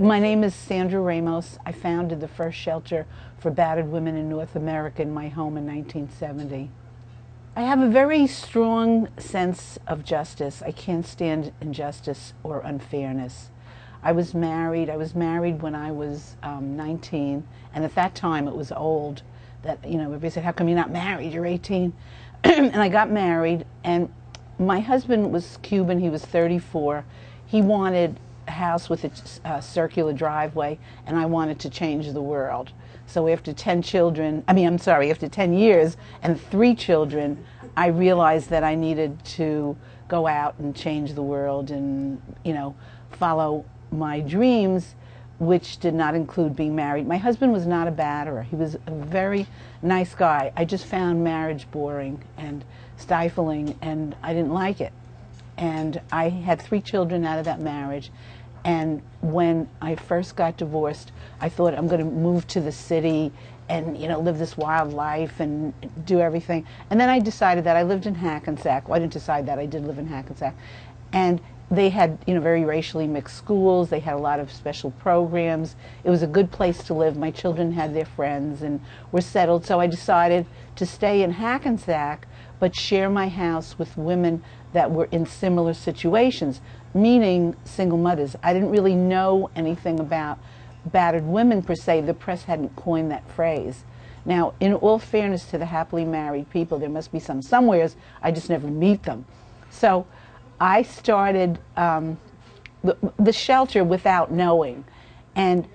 My name is SandraRamos. I founded the first shelter for battered women in North America in my home in 1970. I have a very strong sense of justice. I can't stand injustice or unfairness. I was married when I was 19, and at that time it was old. That, everybody said, how come you're not married? You're 18. And I got married, and my husband was Cuban. He was 34. He wanted a house with a circular driveway, and I wanted to change the world. So after 10 years and 3 children, I realized that I needed to go out and change the world and, follow my dreams, which did not include being married. My husband was not a batterer. He was a very nice guy. I just found marriage boring and stifling, and I didn't like it. And I had 3 children out of that marriage. And when I first got divorced, I thought, I'm going to move to the city and, live this wild life and do everything. And then I decided that I lived in Hackensack. Well, I didn't decide that. I did live in Hackensack. And they had, very racially mixed schools. They had a lot of special programs. It was a good place to live. My children had their friends and were settled. So I decided to stay in Hackensack, but share my house with women that were in similar situations, meaning single mothers. I didn't really know anything about battered women per se. The press hadn't coined that phrase. Now, in all fairness to the happily married people, there must be some somewheres. I just never meet them. So I started the shelter without knowing, and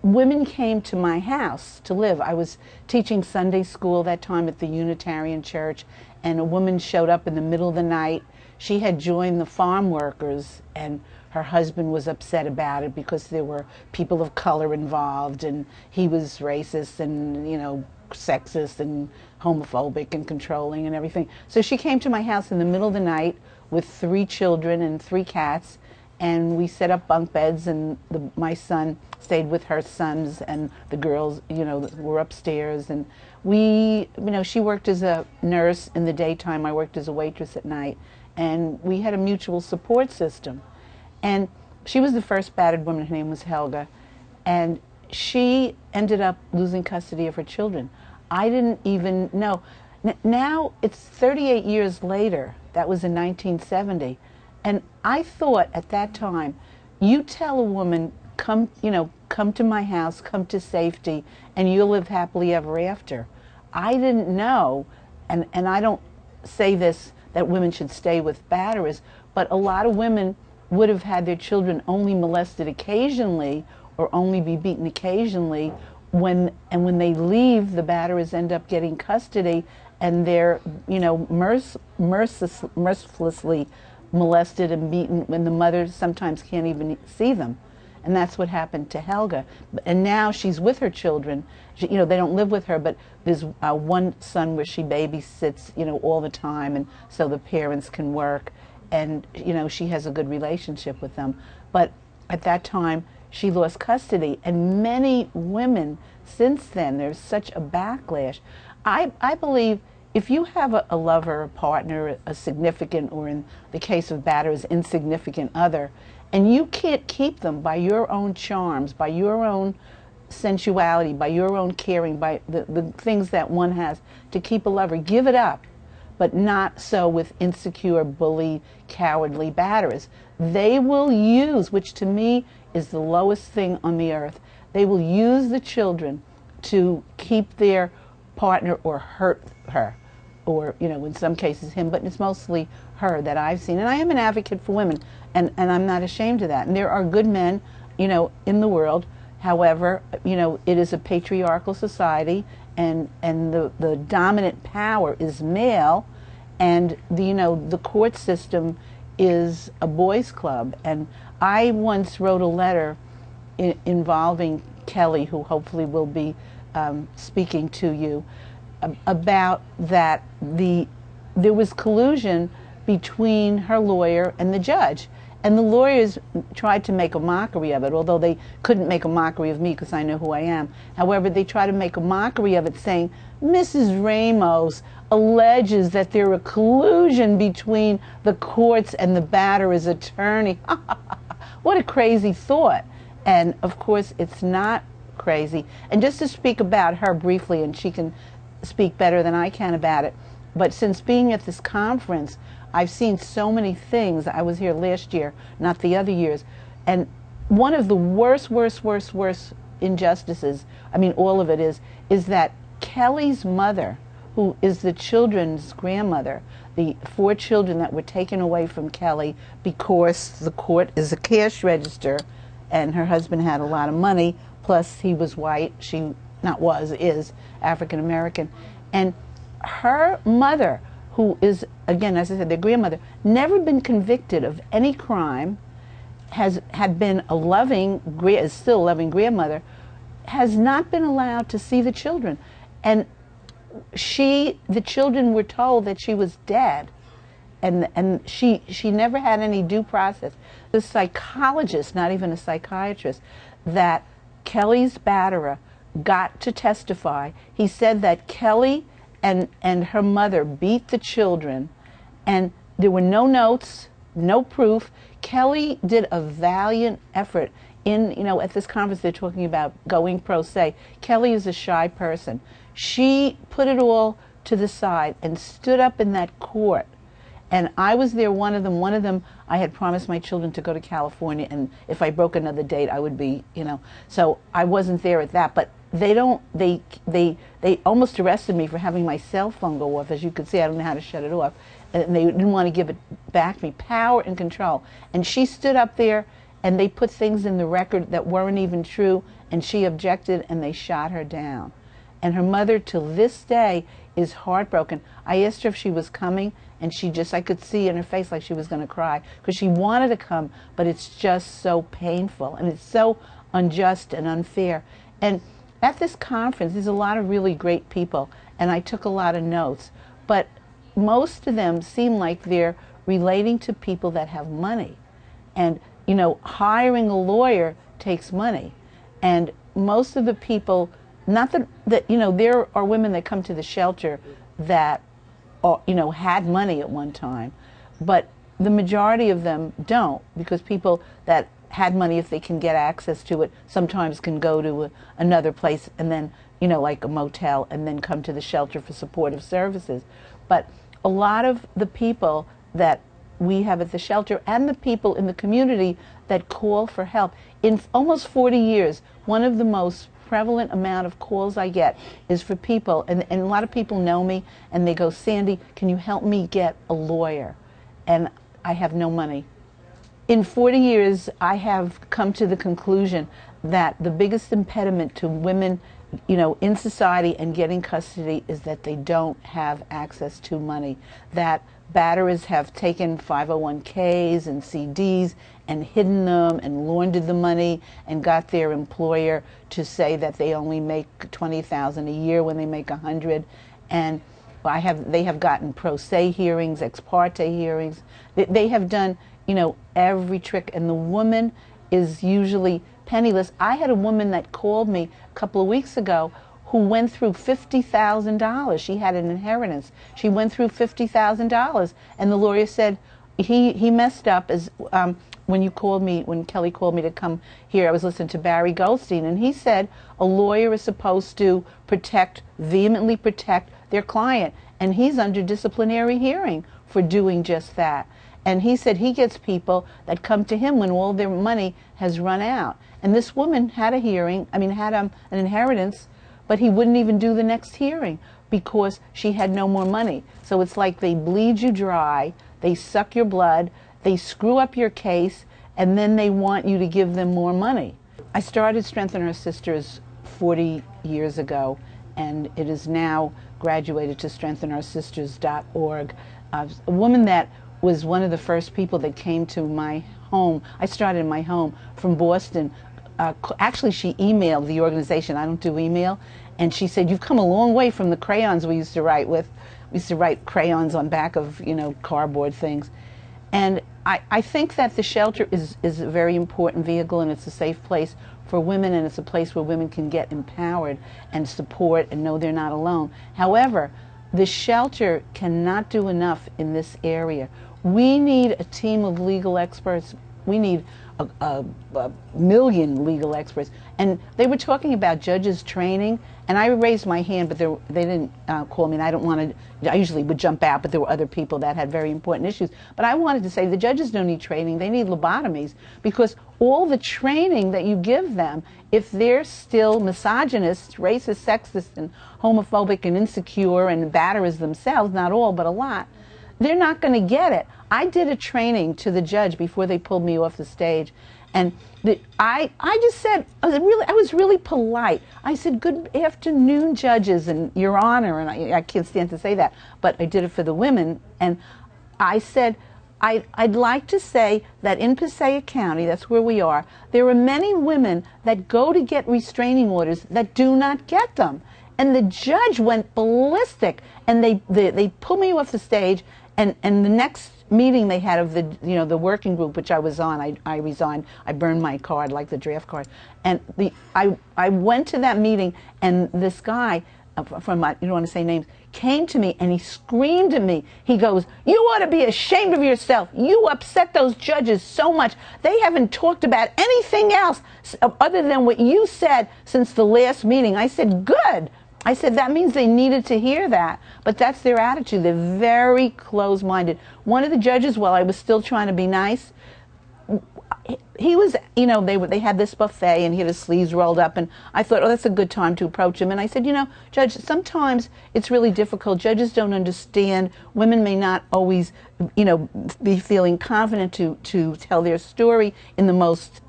women came to my house to live. I was teaching Sunday school that time at the Unitarian Church, and a woman showed up in the middle of the night. She had joined the farm workers, and her husband was upset about it because there were people of color involved, and he was racist and, sexist and homophobic and controlling and everything. So she came to my house in the middle of the night with 3 children and 3 cats, and we set up bunk beds, and my son stayed with her sons, and the girls, were upstairs. And she worked as a nurse in the daytime. I worked as a waitress at night, and we had a mutual support system. And she was the first battered woman. Her name was Helga, and she ended up losing custody of her children. I didn't even know. Now it's 38 years later. That was in 1970. And I thought at that time, you tell a woman, come to my house, come to safety, and you'll live happily ever after. I didn't know, and I don't say this, that women should stay with batterers, but a lot of women would have had their children only molested occasionally or only be beaten occasionally. When they leave, the batterers end up getting custody, and they're mercilessly molested and beaten when the mother sometimes can't even see them. And that's what happened to Helga. And now she's with her children. They don't live with her, but there's one son where she babysits, all the time, and so the parents can work. And, she has a good relationship with them. But at that time, she lost custody. And many women, since then, there's such a backlash. I believe if you have a lover, a partner, a significant, or in the case of batterers, insignificant other, and you can't keep them by your own charms, by your own sensuality, by your own caring, by the things that one has to keep a lover, give it up. But not so with insecure, bully, cowardly batterers. They will use, which to me is the lowest thing on the earth, they will use the children to keep their partner or hurt her, or in some cases him, but it's mostly her that I've seen. And I am an advocate for women, and I'm not ashamed of that. And there are good men, in the world. However, it is a patriarchal society, and the dominant power is male, and the court system is a boys' club. And I once wrote a letter involving Kelly, who hopefully will be speaking to you, about that there was collusion between her lawyer and the judge. And the lawyers tried to make a mockery of it, although they couldn't make a mockery of me because I know who I am. However, they tried to make a mockery of it, saying, Mrs. Ramos alleges that there was collusion between the courts and the batterer's attorney. What a crazy thought. And of course, it's not crazy. And just to speak about her briefly, and she can speak better than I can about it, but since being at this conference, I've seen so many things. I was here last year, not the other years. And one of the worst injustices, I mean, all of it is that Kelly's mother, who is the children's grandmother, the 4 children that were taken away from Kelly because the court is a cash register and her husband had a lot of money, plus he was white, she not was, is African American. And her mother, who is, again, as I said, their grandmother, never been convicted of any crime, had been a loving, is still a loving grandmother, has not been allowed to see the children. And the children were told that she was dead, and she never had any due process. The psychologist, not even a psychiatrist, that Kelly's batterer got to testify, he said that Kelly and her mother beat the children, and there were no notes, no proof. Kelly did a valiant effort in, at this conference they're talking about going pro se. Kelly is a shy person. She put it all to the side and stood up in that court. And I was there, one of them, I had promised my children to go to California, and if I broke another date, I would be, so I wasn't there at that. But they almost arrested me for having my cell phone go off. As you could see, I don't know how to shut it off. And they didn't want to give it back to me. Power and control. And she stood up there, and they put things in the record that weren't even true, and she objected, and they shot her down. And her mother, till this day, is heartbroken. I asked her if she was coming, and I could see in her face like she was going to cry, because she wanted to come, but it's just so painful, and it's so unjust and unfair. And at this conference, there's a lot of really great people, and I took a lot of notes, but most of them seem like they're relating to people that have money. And, hiring a lawyer takes money. And most of the people, not that there are women that come to the shelter that, had money at one time, but the majority of them don't, because people that had money, if they can get access to it, sometimes can go to another place and then, like a motel, and then come to the shelter for supportive services. But a lot of the people that we have at the shelter and the people in the community that call for help, in almost 40 years, one of the most prevalent amount of calls I get is for people, and a lot of people know me, and they go, Sandy, can you help me get a lawyer? And I have no money. In 40 years, I have come to the conclusion that the biggest impediment to women, in society and getting custody is that they don't have access to money. That batterers have taken 501ks and CDs and hidden them and laundered the money and got their employer to say that they only make $20,000 a year when they make $100. And they have gotten pro se hearings, ex parte hearings. They have done, every trick, and the woman is usually penniless. I had a woman that called me a couple of weeks ago who went through $50,000. She had an inheritance. She went through $50,000, and the lawyer said he messed up. As when Kelly called me to come here, I was listening to Barry Goldstein, and he said a lawyer is supposed to vehemently protect their client, and he's under disciplinary hearing for doing just that. And he said he gets people that come to him when all their money has run out. And this woman had an inheritance, but he wouldn't even do the next hearing because she had no more money. So it's like they bleed you dry, they suck your blood, they screw up your case, and then they want you to give them more money. I started Strengthen Our Sisters 40 years ago, and it is now graduated to strengthenourSisters.org. A woman that was one of the first people that came to my home. I started in my home from Boston. Actually, she emailed the organization. I don't do email. And she said, you've come a long way from the crayons we used to write with. We used to write crayons on back of, cardboard things. And I think that the shelter is a very important vehicle, and it's a safe place for women, and it's a place where women can get empowered and support and know they're not alone. However, the shelter cannot do enough in this area. We need a team of legal experts. We need a million legal experts, and they were talking about judges training, and I raised my hand, but they didn't call me, and I don't want to, I usually would jump out, but there were other people that had very important issues. But I wanted to say the judges don't need training, they need lobotomies, because all the training that you give them, if they're still misogynist, racist, sexist, and homophobic, and insecure, and batterers themselves, not all, but a lot, they're not going to get it. I did a training to the judge before they pulled me off the stage, and I just said, I was really polite. I said, "Good afternoon, judges, and Your Honor," and I can't stand to say that, but I did it for the women, and I said, I'd like to say that in Passaic County, that's where we are, there are many women that go to get restraining orders that do not get them. And the judge went ballistic, and they pulled me off the stage, and the next meeting they had of the working group, which I was on, I resigned, I burned my card, like the draft card, and I went to that meeting, and this guy from, you don't want to say names, came to me and he screamed at me. He goes, "You ought to be ashamed of yourself. You upset those judges so much. They haven't talked about anything else other than what you said since the last meeting." I said, "Good." I said, that means they needed to hear that. But that's their attitude. They're very close-minded. One of the judges, while I was still trying to be nice, he was, they had this buffet and he had his sleeves rolled up, and I thought, oh, that's a good time to approach him. And I said, Judge, sometimes it's really difficult. Judges don't understand. Women may not always, be feeling confident to tell their story in the most,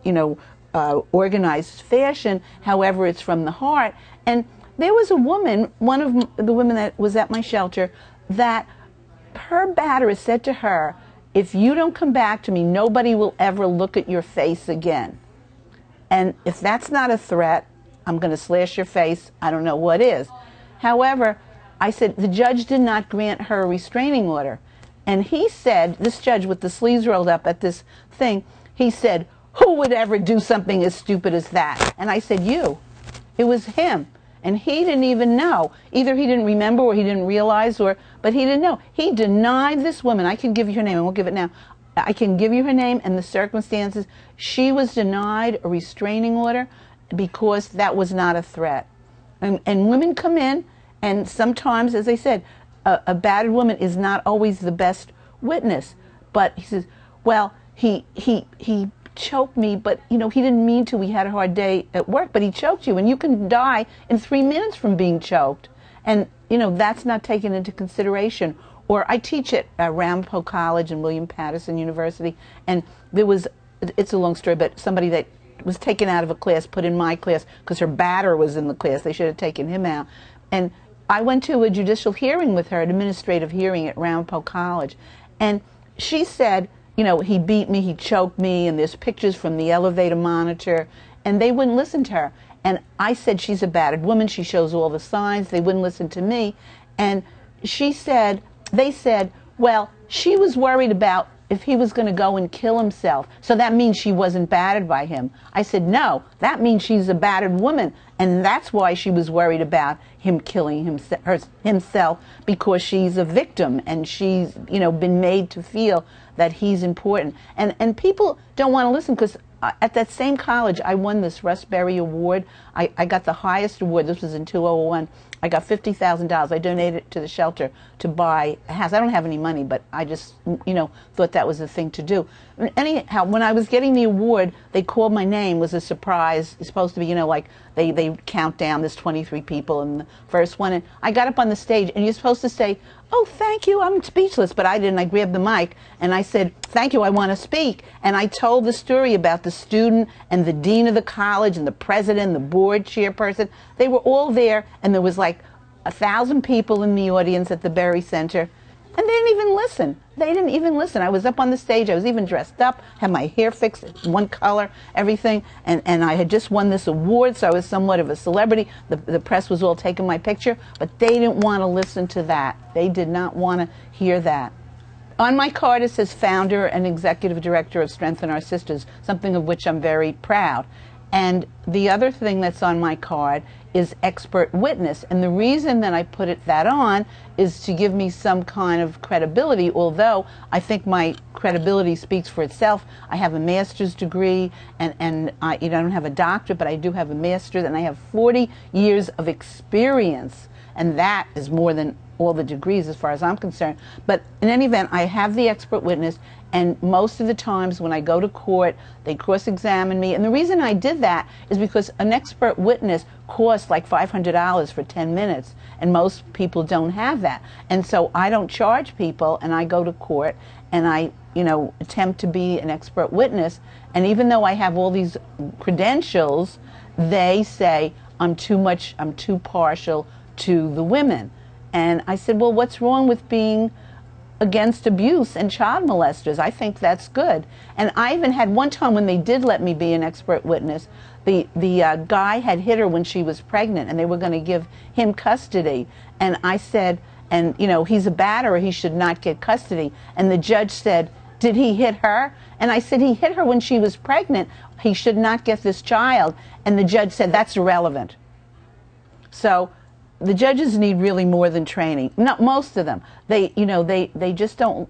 organized fashion. However, it's from the heart. And there was a woman, one of the women that was at my shelter, that her batterer said to her, "If you don't come back to me, nobody will ever look at your face again. And if that's not a threat, I'm going to slash your face. I don't know what is." However, I said, the judge did not grant her a restraining order. And he said, this judge with the sleeves rolled up at this thing, he said, "Who would ever do something as stupid as that?" And I said, "You." It was him. And he didn't even know. Either he didn't remember or he didn't realize, but he didn't know. He denied this woman. I can give you her name. I won't give it now. I can give you her name and the circumstances. She was denied a restraining order because that was not a threat. And women come in, and sometimes, as I said, a battered woman is not always the best witness. But he says, well, he choked me, but he didn't mean to. We had a hard day at work, but he choked you, and you can die in 3 minutes from being choked. And that's not taken into consideration. Or I teach at Ramapo College and William Patterson University, and there was, it's a long story, but somebody that was taken out of a class, put in my class, because her batterer was in the class. They should have taken him out. And I went to a judicial hearing with her, an administrative hearing at Ramapo College, and she said, he beat me, he choked me, and there's pictures from the elevator monitor, and they wouldn't listen to her. And I said, she's a battered woman, she shows all the signs. They wouldn't listen to me. And they said, well, she was worried about if he was going to go and kill himself, so that means she wasn't battered by him. I said, no, that means she's a battered woman, and that's why she was worried about him killing himself, because she's a victim, and she's been made to feel that he's important. And people don't want to listen, because at that same college I won this Russ Berry Award. I got the highest award. This was in 2001. I got $50,000. I donated it to the shelter to buy a house. I don't have any money, but I just, thought that was the thing to do. Anyhow, when I was getting the award, they called my name. It was a surprise. It's supposed to be, like they count down. There's 23 people, and the first one. And I got up on the stage, and you're supposed to say, "Oh, thank you." I'm speechless, but I didn't. I grabbed the mic, and I said, "Thank you, I want to speak." And I told the story about the student and the dean of the college and the president, the board chairperson. They were all there, and there was like 1,000 people in the audience at the Berry Center, and they didn't even listen. They didn't even listen. I was up on the stage. I was even dressed up, had my hair fixed, one color, everything, and I had just won this award, so I was somewhat of a celebrity. The press was all taking my picture, but they didn't want to listen to that. They did not want to hear that. On my card it says founder and executive director of Strengthen Our Sisters, something of which I'm very proud. And the other thing that's on my card is expert witness. And the reason that I put that on is to give me some kind of credibility, although I think my credibility speaks for itself. I have a master's degree, and I don't have a doctorate, but I do have a master's, and I have 40 years of experience, and that is more than all the degrees as far as I'm concerned. But in any event, I have the expert witness, and most of the times when I go to court, they cross-examine me. And the reason I did that is because an expert witness costs like $500 for 10 minutes, and most people don't have that. And so I don't charge people, and I go to court, and I attempt to be an expert witness. And even though I have all these credentials, they say I'm too partial to the women. And I said, well, what's wrong with being against abuse and child molesters? I think that's good. And I even had one time when they did let me be an expert witness, the guy had hit her when she was pregnant, and they were going to give him custody. And I said, and he's a batterer, he should not get custody. And the judge said, did he hit her? And I said, he hit her when she was pregnant. He should not get this child. And the judge said, that's irrelevant. So the judges need really more than training. Not most of them. They just don't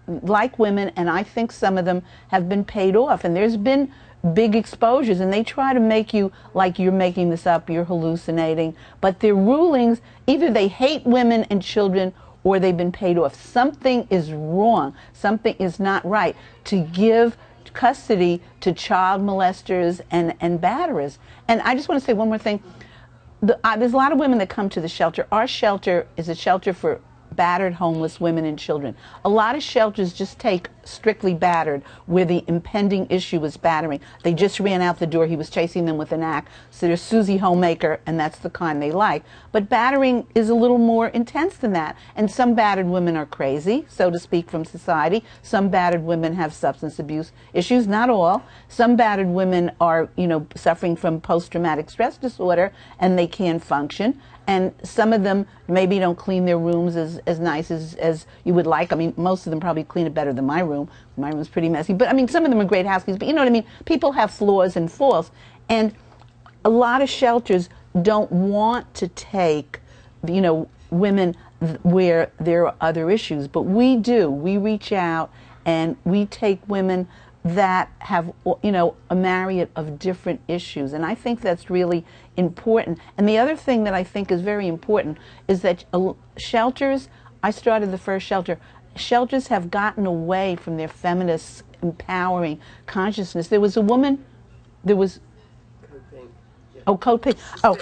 like women, and I think some of them have been paid off. And there's been big exposures, and they try to make you like you're making this up, you're hallucinating. But their rulings, either they hate women and children, or they've been paid off. Something is wrong. Something is not right to give custody to child molesters and batterers. And I just want to say one more thing. There's a lot of women that come to the shelter. Our shelter is a shelter for battered homeless women and children. A lot of shelters just take strictly battered, where the impending issue was battering. They just ran out the door. He was chasing them with an axe. So there's Susie Homemaker, and that's the kind they like. But battering is a little more intense than that. And some battered women are crazy, so to speak, from society. Some battered women have substance abuse issues, not all. Some battered women are, suffering from post-traumatic stress disorder, and they can't function. And some of them maybe don't clean their rooms as nice as you would like. I mean, most of them probably clean it better than my room. My room's pretty messy. But I mean, some of them are great housekeepers. But you know what I mean? People have flaws and faults. And a lot of shelters don't want to take, women where there are other issues. But we do. We reach out and we take women that have, a myriad of different issues. And I think that's really important. And the other thing that I think is very important is that shelters, I started the first shelter, shelters have gotten away from their feminist, empowering consciousness. There was a woman, there was... Code Pink. Yeah. Oh, Code Pink. Oh,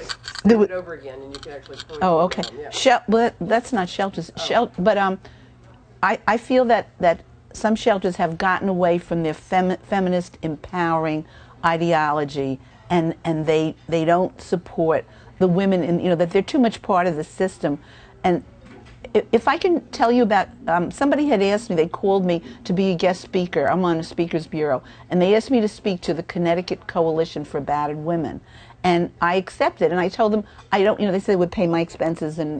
do it over again and you can actually point oh, okay. Yeah. Well, that's not shelters. Oh. But I feel that some shelters have gotten away from their feminist empowering ideology, and they don't support the women, in, that they're too much part of the system. And if I can tell you about, somebody had asked me, they called me to be a guest speaker. I'm on a speakers bureau, and they asked me to speak to the Connecticut Coalition for Battered Women. And I accepted, and I told them, I don't, they said they would pay my expenses, and,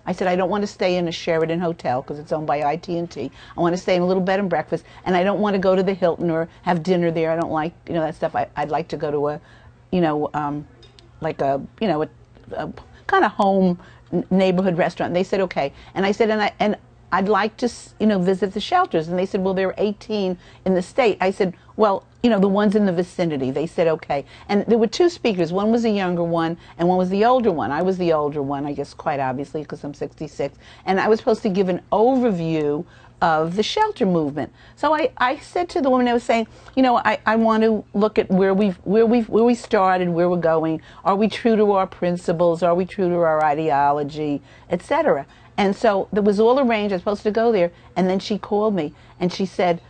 I said, I don't want to stay in a Sheraton hotel because it's owned by IT&T. I want to stay in a little bed and breakfast, and I don't want to go to the Hilton or have dinner there. I don't like, that stuff. I'd like to go to a, like a kind of home neighborhood restaurant. And they said, okay. And I said, and I'd like to, visit the shelters. And they said, well, there are 18 in the state. I said, well, the ones in the vicinity. They said, okay. And there were two speakers. One was a younger one, and one was the older one. I was the older one, I guess, quite obviously, because I'm 66. And I was supposed to give an overview of the shelter movement. So I said to the woman, I was saying, I want to look at where we started, where we're going. Are we true to our principles? Are we true to our ideology, etc.? And so that was all arranged. I was supposed to go there, and then she called me, and she said,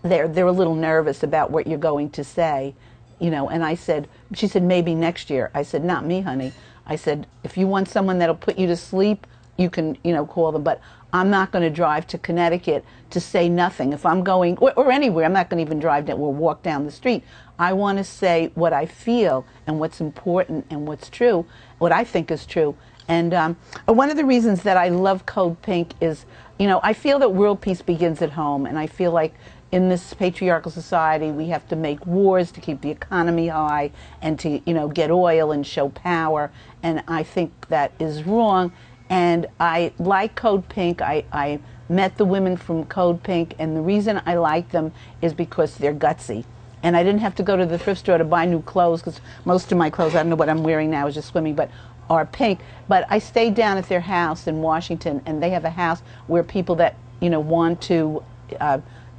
they're a little nervous about what you're going to say, and I said, she said, maybe next year. I said, not me, honey. I said, if you want someone that'll put you to sleep, you can, call them, but I'm not going to drive to Connecticut to say nothing. If I'm going, or anywhere, I'm not going to even drive down or walk down the street. I want to say what I feel and what's important and what's true, what I think is true. And one of the reasons that I love Code Pink is, I feel that world peace begins at home, and I feel like in this patriarchal society, we have to make wars to keep the economy high and to, you know, get oil and show power. And I think that is wrong. And I like Code Pink. I met the women from Code Pink, and the reason I like them is because they're gutsy. And I didn't have to go to the thrift store to buy new clothes, because most of my clothes, I don't know what I'm wearing now, is just swimming, but are pink. But I stayed down at their house in Washington, and they have a house where people that, you know, want to,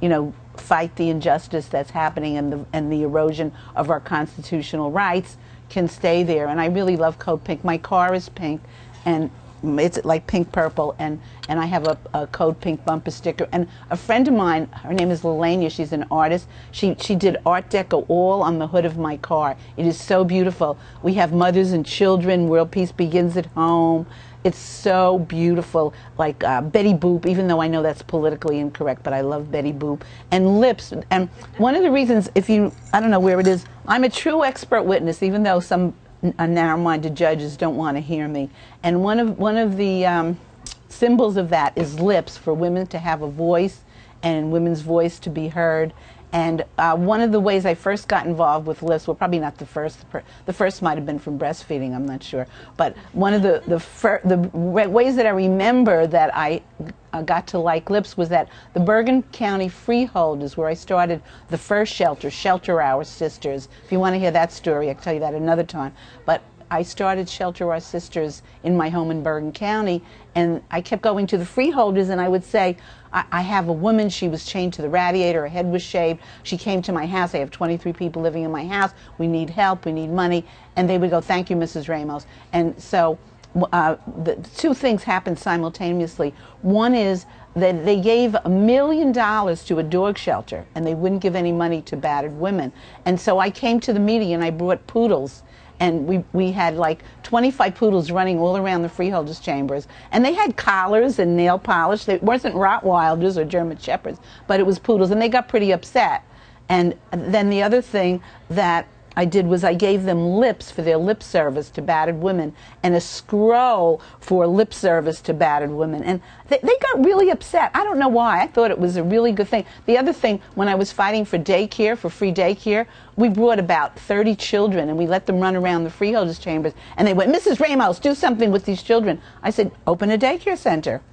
you know, fight the injustice that's happening and the erosion of our constitutional rights can stay there. And I really love Code Pink. My car is pink, and it's like pink purple, and I have a Code Pink bumper sticker. And a friend of mine, her name is Lelania, she's an artist, she did Art Deco all on the hood of my car. It is so beautiful. We have mothers and children, world peace begins at home. It's so beautiful, like Betty Boop, even though I know that's politically incorrect, but I love Betty Boop. And lips, and one of the reasons, if you, I don't know where it is, I'm a true expert witness, even though some narrow-minded judges don't want to hear me. And one of the symbols of that is lips, for women to have a voice and women's voice to be heard. And one of the ways I first got involved with lips, well, probably not the first. The first might have been from breastfeeding, I'm not sure. But one of the ways that I remember that I got to like lips was that the Bergen County Freehold is where I started the first shelter, Shelter Our Sisters. If you want to hear that story, I can tell you that another time. But I started Shelter Our Sisters in my home in Bergen County, and I kept going to the freeholders, and I would say, I have a woman, she was chained to the radiator, her head was shaved, she came to my house, I have 23 people living in my house, we need help, we need money, and they would go, thank you, Mrs. Ramos. And so the two things happened simultaneously. One is that they gave $1 million to a dog shelter, and they wouldn't give any money to battered women. And so I came to the meeting and I brought poodles. And we had like 25 poodles running all around the freeholders' chambers. And they had collars and nail polish. They wasn't Rottweilers or German Shepherds, but it was poodles. And they got pretty upset. And then the other thing that I did was I gave them lips for their lip service to battered women, and a scroll for lip service to battered women. And they got really upset. I don't know why. I thought it was a really good thing. The other thing, when I was fighting for daycare, for free daycare, we brought about 30 children, and we let them run around the freeholders' chambers. And they went, Mrs. Ramos, do something with these children. I said, open a daycare center.